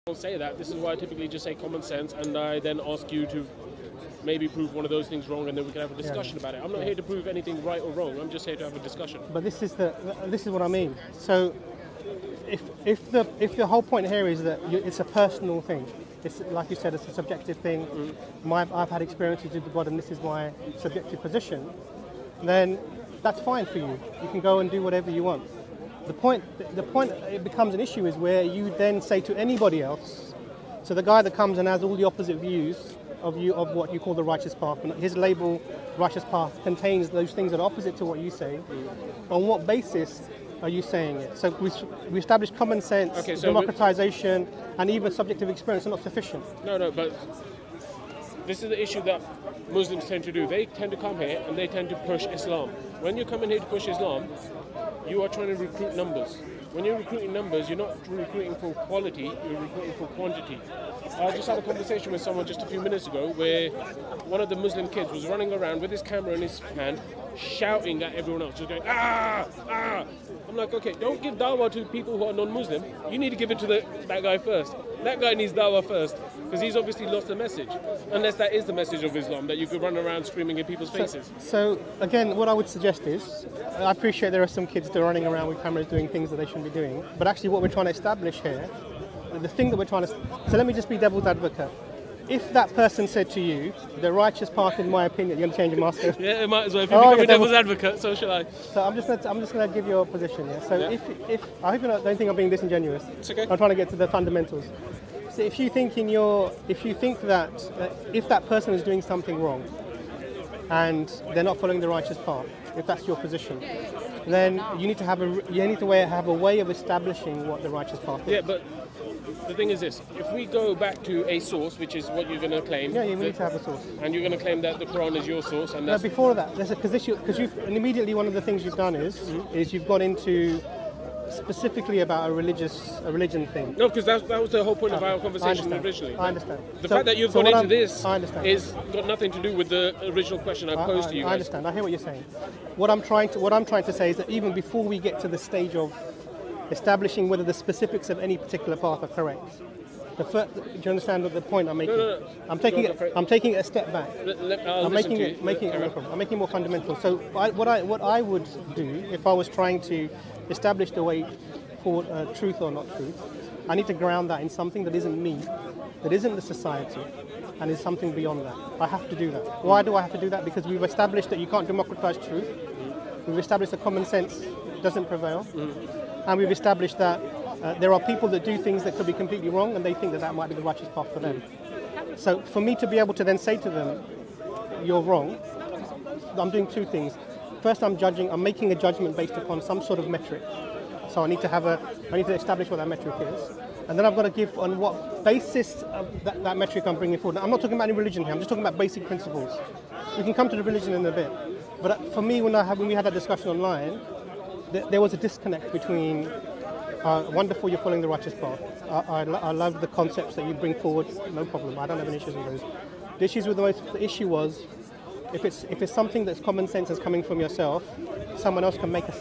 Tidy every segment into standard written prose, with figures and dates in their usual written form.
don't say that. This is why I typically just say common sense, and I then ask you to maybe prove one of those things wrong, and then we can have a discussion about it. I'm not here to prove anything right or wrong. I'm just here to have a discussion. But this is what I mean. So if the whole point here is that it's a personal thing, it's like you said, it's a subjective thing. I've had experiences with God, and this is my subjective position. Then that's fine for you. You can go and do whatever you want. The point it becomes an issue is where you then say to anybody else. So the guy that comes and has all the opposite views of what you call the righteous path, and his label righteous path contains those things that are opposite to what you say. On what basis are you saying it? So we established common sense, so democratization, and even subjective experience are not sufficient. No, but this is the issue that Muslims tend to do. They tend to come here and they tend to push Islam. When you come in here to push Islam, you are trying to recruit numbers. When you're recruiting numbers, you're not recruiting for quality, you're recruiting for quantity. I just had a conversation with someone just a few minutes ago where one of the Muslim kids was running around with his camera in his hand, shouting at everyone else, just going, ah, ah. I'm like, okay, don't give dawah to people who are non-Muslim. You need to give it to that guy first. That guy needs dawah first, because he's obviously lost the message. Unless that is the message of Islam, that you could run around screaming in people's faces. So again, what I would suggest is, I appreciate there are some kids that are running around with cameras doing things that they shouldn't be doing, but actually what we're trying to establish here, the thing that we're trying to... So let me just be devil's advocate. If that person said to you, the righteous path, in my opinion, you're going to change your master? Yeah, it might as well. If you become a devil's advocate, so shall I. So I'm just going to give you a position here. So if I hope you don't think I'm being disingenuous. It's okay. I'm trying to get to the fundamentals. So if you think that if that person is doing something wrong and they're not following the righteous path, if that's your position, then you need to have a way of establishing what the righteous path is. Yeah, but the thing is this: if we go back to a source, which is what you're going to claim, you need to have a source, and you're going to claim that the Qur'an is your source, and that's... No, before that, because immediately one of the things you've done is you've gone into specifically about a religion thing. No, because that was the whole point of our conversation originally. I understand. The fact that you've gone into this is got nothing to do with the original question I posed to you guys. I understand. I hear what you're saying. What I'm trying to say is that even before we get to the stage of establishing whether the specifics of any particular path are correct, do you understand what the point I'm making? No. I'm taking it a step back. I'm making it more fundamental. So what I would do if I was trying to establish the way for truth or not truth, I need to ground that in something that isn't me, that isn't the society, and is something beyond that. I have to do that. Why do I have to do that? Because we've established that you can't democratize truth. We've established that common sense doesn't prevail. And we've established that there are people that do things that could be completely wrong, and they think that might be the righteous path for them. So for me to be able to then say to them, you're wrong, I'm doing two things. First, I'm making a judgment based upon some sort of metric. So I need to establish what that metric is. And then I've got to give on what basis of that metric I'm bringing forward. Now, I'm not talking about any religion here, I'm just talking about basic principles. We can come to the religion in a bit. But for me, when we had that discussion online, there was a disconnect between wonderful, you're following the righteous path. I love the concepts that you bring forward, no problem, I don't have any issues with those. The issue was, if it's something that's common sense that's coming from yourself, someone else can make the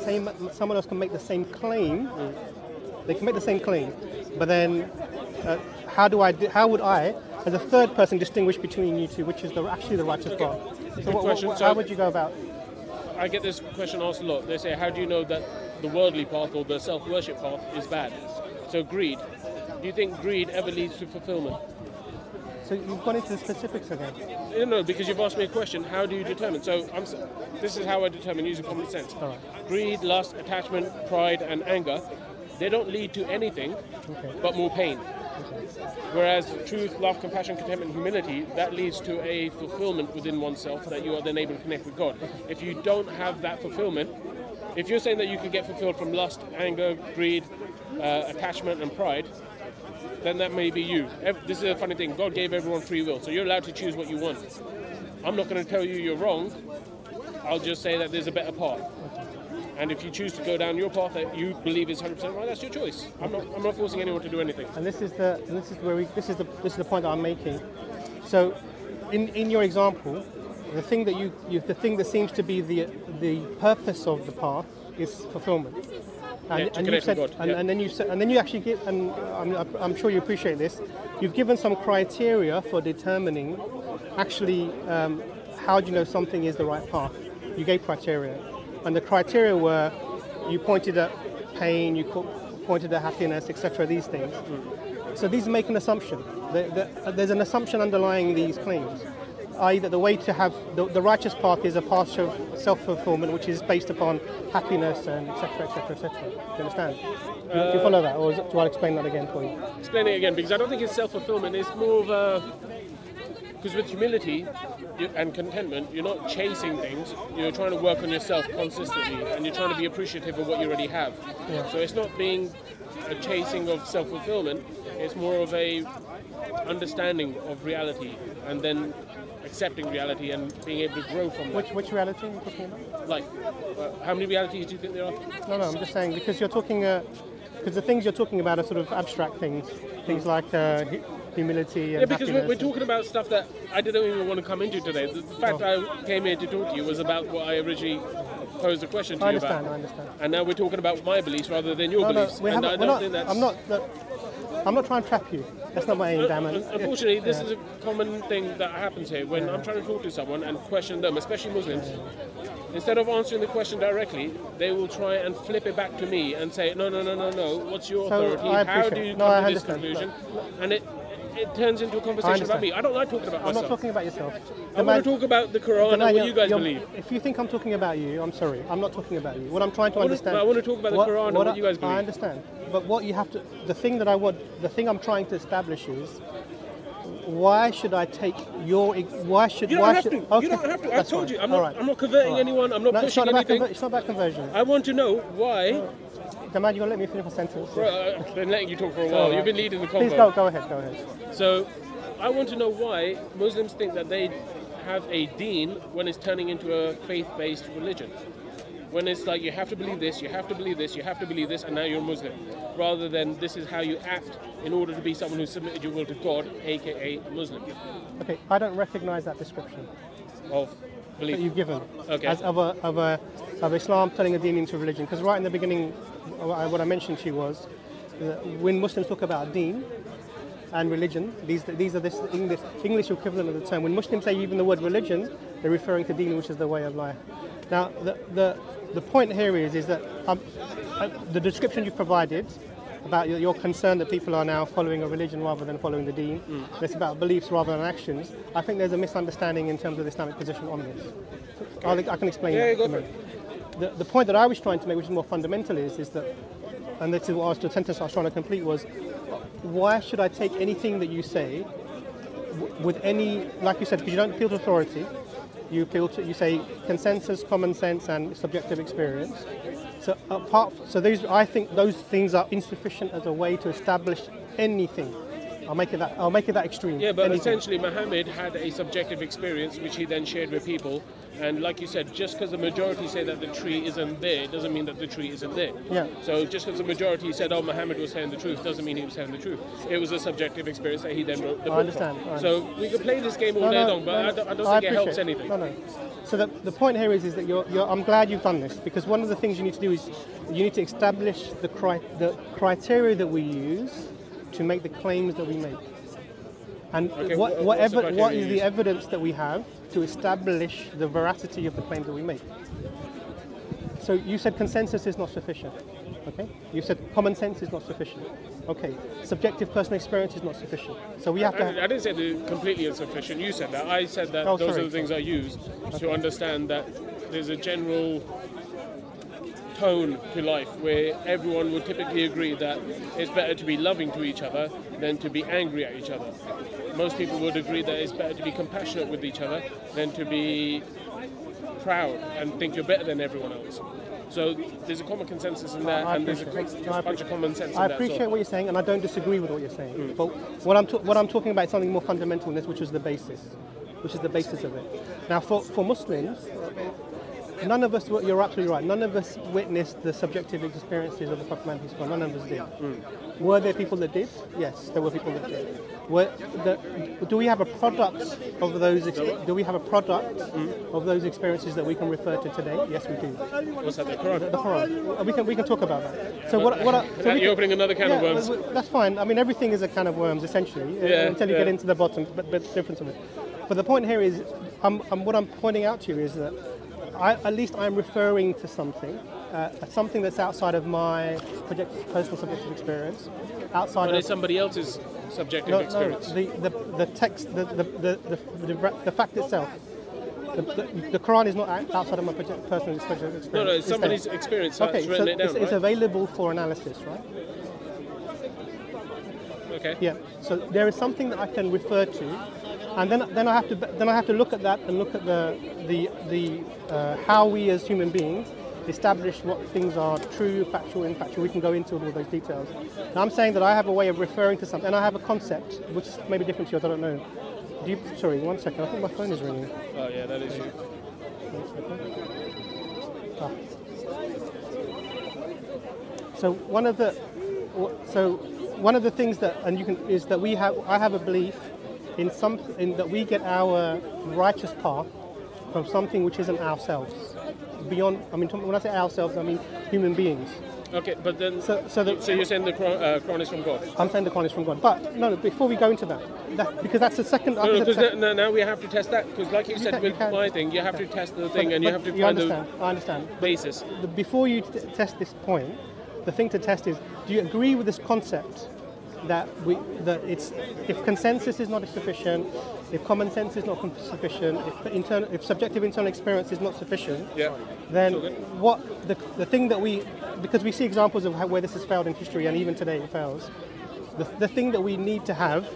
same claim. They can make the same claim, but then how would I, as a third person, distinguish between you two, which is actually the righteous path? So how would you go about? I get this question asked a lot. They say, how do you know that the worldly path or the self-worship path is bad? So greed. Do you think greed ever leads to fulfillment? So you've gone into the specifics again. No, because you've asked me a question. How do you determine? So this is how I determine using common sense. All right. Greed, lust, attachment, pride, and anger, they don't lead to anything but more pain. Whereas truth, love, compassion, contentment, humility, that leads to a fulfillment within oneself that you are then able to connect with God. If you don't have that fulfillment, if you're saying that you can get fulfilled from lust, anger, greed, attachment, and pride, then that may be you. This is a funny thing. God gave everyone free will, so you're allowed to choose what you want. I'm not going to tell you you're wrong. I'll just say that there's a better path. And if you choose to go down your path that you believe is 100% right, that's your choice. I'm not forcing anyone to do anything. And this is the point that I'm making. So, in your example, the thing that seems to be the purpose of the path is fulfillment. And you said, and then you actually give, and I'm sure you appreciate this. You've given some criteria for determining, actually, how do you know something is the right path? You gave criteria, and the criteria were, you pointed at pain, you pointed at happiness, etc. These things. So these make an assumption. There's an assumption underlying these claims, i.e. that the way to have the righteous path is a path of self-fulfillment, which is based upon happiness and etc. etc. etc. Do you understand? Do you follow that, or do I explain that again for you? Explain it again, because I don't think it's self-fulfillment. It's more of a, because with humility and contentment, you're not chasing things. You're trying to work on yourself consistently, and you're trying to be appreciative of what you already have. Yeah. So it's not being a chasing of self-fulfillment. It's more of a understanding of reality, and then accepting reality and being able to grow from that. Which reality are you talking about? Like, how many realities do you think there are? No, I'm just saying, because you're talking, because the things you're talking about are sort of abstract things like humility and yeah, because happiness. we're talking about stuff that I didn't even want to come into today. The fact I came here to talk to you was about what I originally posed the question to you about. I understand. And now we're talking about my beliefs rather than your beliefs. I'm not trying to trap you. That's not my aim, damn it. Unfortunately, this is a common thing that happens here. When I'm trying to talk to someone and question them, especially Muslims, instead of answering the question directly, they will try and flip it back to me and say, no, what's your authority? How do you come to this conclusion? And it turns into a conversation about me. I don't like talking about myself. I'm not talking about yourself. I want to talk about the Qur'an and what you guys believe. If you think I'm talking about you, I'm sorry. I'm not talking about you. What I'm trying to understand. I want to talk about the Qur'an and what you guys believe. I understand. But what you have to, the thing I'm trying to establish is, why should I take your? Why should? You don't have to. Okay. You don't have to. I told you. I'm not converting anyone. I'm not pushing anything. It's not about conversion. I want to know why. Damn, you're gonna let me finish a sentence. Bro, I've been letting you talk for a while. You've been leading the convo. Please go ahead. So, I want to know why Muslims think that they have a deen when it's turning into a faith-based religion. When it's like, you have to believe this, you have to believe this, you have to believe this, and now you're a Muslim. Rather than, this is how you act in order to be someone who submitted your will to God, aka Muslim. Okay, I don't recognize that description of belief that you've given. Okay. As of Islam turning a deen into religion. Because right in the beginning, what I mentioned to you was, when Muslims talk about deen and religion, these are this English equivalent of the term. When Muslims say even the word religion, they're referring to deen, which is the way of life. Now, the point here is that the description you've provided about your concern that people are now following a religion rather than following the deen, it's about beliefs rather than actions. I think there's a misunderstanding in terms of the Islamic position on this. I can explain that. Go for it. The point that I was trying to make, which is more fundamental, is that, and this is what the sentence I was trying to complete was, why should I take anything that you say with any, like you said, because you don't appeal to authority, you say consensus, common sense, and subjective experience. So I think those things are insufficient as a way to establish anything. I'll make it that extreme. Yeah, but anything. Essentially, Muhammad had a subjective experience which he then shared with people. And like you said, just because the majority say that the tree isn't there, doesn't mean that the tree isn't there. Yeah. So just because the majority said, "Oh, Muhammad was saying the truth," doesn't mean he was saying the truth. It was a subjective experience that he then wrote the book. I understand. So we could play this game all day long, but I don't think it helps anything. No. So the point here is that I'm glad you've done this, because one of the things you need to do is you need to establish the criteria that we use to make the claims that we make. And okay, what is the evidence that we have to establish the veracity of the claims that we make? So you said consensus is not sufficient. Okay. You said common sense is not sufficient. Okay. Subjective personal experience is not sufficient. So we have to. I didn't say they're completely insufficient. You said that. I said that those are the things I use to understand that there's a general tone to life where everyone would typically agree that it's better to be loving to each other than to be angry at each other. Most people would agree that it's better to be compassionate with each other than to be proud and think you're better than everyone else. So there's a common consensus in that, and there's a bunch of common sense in that. I appreciate what you're saying, and I don't disagree with what you're saying. But what I'm talking about is something more fundamental in this, which is the basis of it. Now, for Muslims, none of us, you're absolutely right, none of us witnessed the subjective experiences of the Prophet Muhammad, peace be upon him. None of us did. Were there people that did? Yes, there were people that did. Do we have a product of those? Do we have a product of those experiences that we can refer to today? Yes, we do. What's that? The Qur'an. The Qur'an. We can talk about that. So you're opening another can of worms. That's fine. I mean, everything is a can of worms essentially until you get into the bottom, but difference of it. But the point here is, what I'm pointing out to you is that at least I'm referring to something. Something that's outside of my personal subjective experience, outside of somebody else's subjective experience. The text, the fact itself. The Quran is not outside of my personal subjective experience. No, it's somebody's experience. Okay, so it down, it's available for analysis, right? Okay. Yeah. So there is something that I can refer to, and then I have to look at that and look at the how we as human beings establish what things are true, factual, infactual. We can go into all those details. Now I'm saying that I have a way of referring to something, and I have a concept which is maybe different to yours. I don't know. Sorry, 1 second. I think my phone is ringing. Oh yeah, that is you. 1 second. So one of the things that is that I have a belief in that we get our righteous path from something which isn't ourselves. Beyond, I mean, when I say ourselves, I mean human beings. Okay, but then, so you're saying the Quran is from God? I'm saying the Quran is from God. But, no, before we go into that because that's the second... Now we have to test that, because like you said with my thing, you have to test the thing, and you have to find the basis. Before you test this point, the thing to test is, do you agree with this concept that if consensus is not sufficient, if common sense is not sufficient, if subjective internal experience is not sufficient, then what the thing that because we see examples of where this has failed in history, and even today it fails. The thing that we need to have,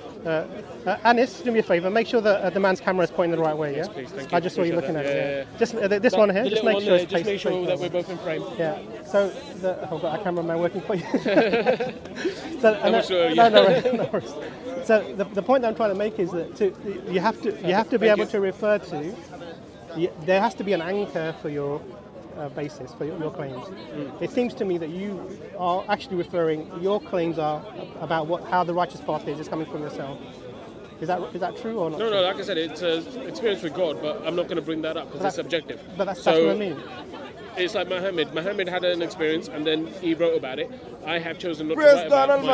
Anis, do me a favour, make sure that the man's camera is pointing the right way. Yes, please, thank you. I just saw you looking at it. Just this one here. Just make sure that we're both in frame. Yeah. So I've got a cameraman working for you. I'm sure. No worries. So the point that I'm trying to make is that you have to be able to refer to. There has to be an anchor for your basis for your claims. It seems to me that you are actually your claims are about how the righteous path is coming from yourself. Is that true or not? No, like I said, it's experience with God, but I'm not going to bring that up because it's subjective. But that's what I mean. It's like Muhammad. Muhammad had an experience and then he wrote about it. I have chosen not to write about it.